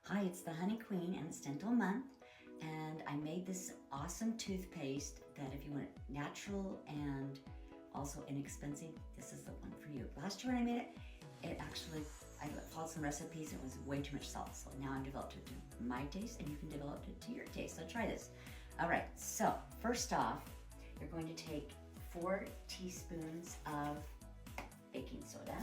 Hi, it's the Honey Queen and it's Dental Month, and I made this awesome toothpaste that if you want it natural and also inexpensive, this is the one for you. Last year when I made it, I followed some recipes and it was way too much salt, so now I've developed it to my taste and you can develop it to your taste, so try this. All right, so first off, you're going to take 4 teaspoons of baking soda.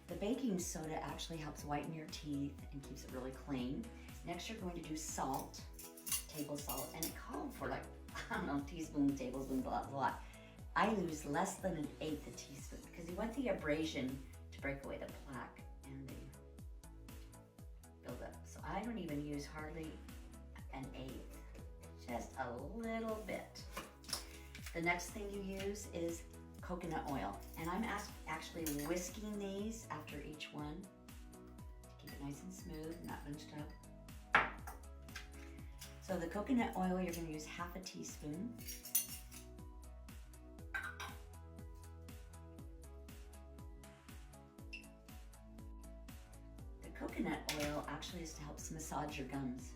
The baking soda actually helps whiten your teeth and keeps it really clean. Next, you're going to do salt, table salt, and it called for like, I don't know, teaspoon, tablespoon, blah, blah, blah. I use less than 1/8 a teaspoon because you want the abrasion to break away the plaque and the buildup. So I don't even use hardly 1/8, just a little bit. The next thing you use is coconut oil. And I'm actually whisking these after each one to keep it nice and smooth and not bunched up. So the coconut oil, you're gonna use 1/2 teaspoon. The coconut oil actually is to help massage your gums.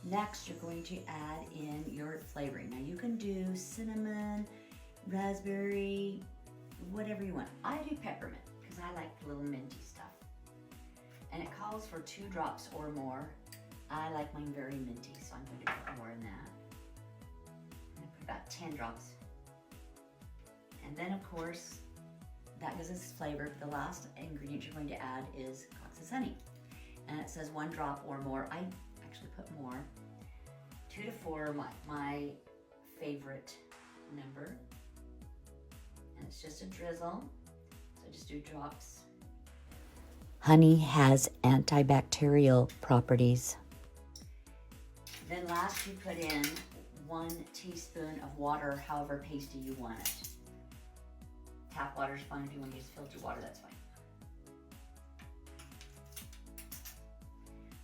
Next, you're going to add in your flavoring. Now you can do cinnamon, raspberry, whatever you want. I do peppermint because I like the little minty stuff. And it calls for 2 drops or more. I like mine very minty, so I'm going to put more in that. I'm going to put about 10 drops. And then of course, that gives us flavor. The last ingredient you're going to add is Cox's honey. And it says 1 drop or more. I actually put more. 2 to 4, my favorite number. And it's just a drizzle, so just do drops. Honey has antibacterial properties. Then last you put in 1 teaspoon of water, however pasty you want it. Tap water is fine. If you want to use filtered water, that's fine.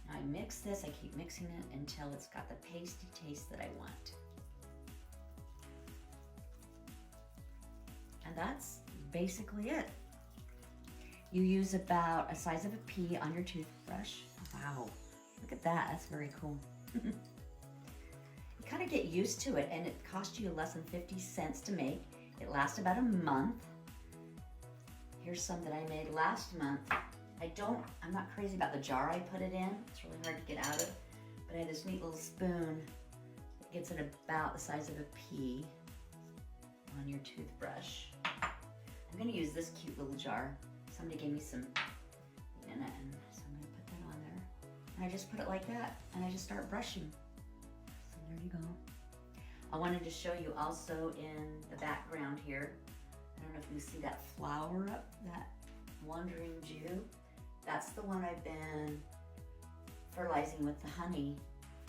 I mix this, I keep mixing it until it's got the pasty taste that I want. And that's basically it. You use about a size of a pea on your toothbrush. Wow, look at that, that's very cool. You kind of get used to it and it costs you less than 50 cents to make. It lasts about a month. Here's some that I made last month. I'm not crazy about the jar I put it in. It's really hard to get out of. But I have this neat little spoon that gets it about the size of a pea on your toothbrush. I'm gonna use this cute little jar. Somebody gave me some in it, and so I'm gonna put that on there. And I just put it like that, and I just start brushing. So there you go. I wanted to show you also in the background here. I don't know if you see that flower up, that Wandering Jew. That's the one I've been fertilizing with the honey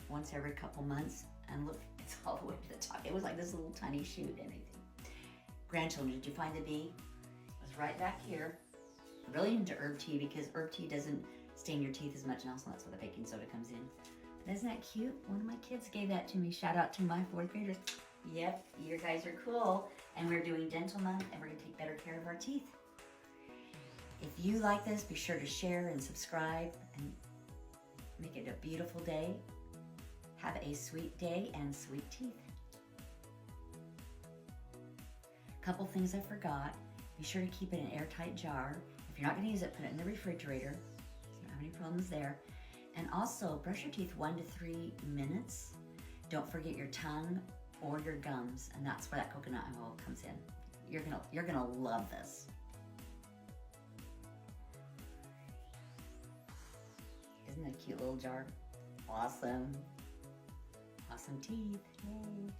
once every couple months. And look, it's all the way to the top. It was like this little tiny shoot and everything. Grandchildren, did you find the bee? It was right back here. Really into herb tea because herb tea doesn't stain your teeth as much, and also that's where the baking soda comes in. But isn't that cute? One of my kids gave that to me. Shout out to my 4th graders. Yep, you guys are cool. And we're doing Dental Month and we're gonna take better care of our teeth. If you like this, be sure to share and subscribe and make it a beautiful day. Have a sweet day and sweet teeth. Couple things I forgot. Be sure to keep it in an airtight jar. If you're not gonna use it, put it in the refrigerator. So you don't have any problems there. And also, brush your teeth 1 to 3 minutes. Don't forget your tongue or your gums, and that's where that coconut oil comes in. You're gonna love this. Isn't that a cute little jar? Awesome. Awesome teeth. Yay.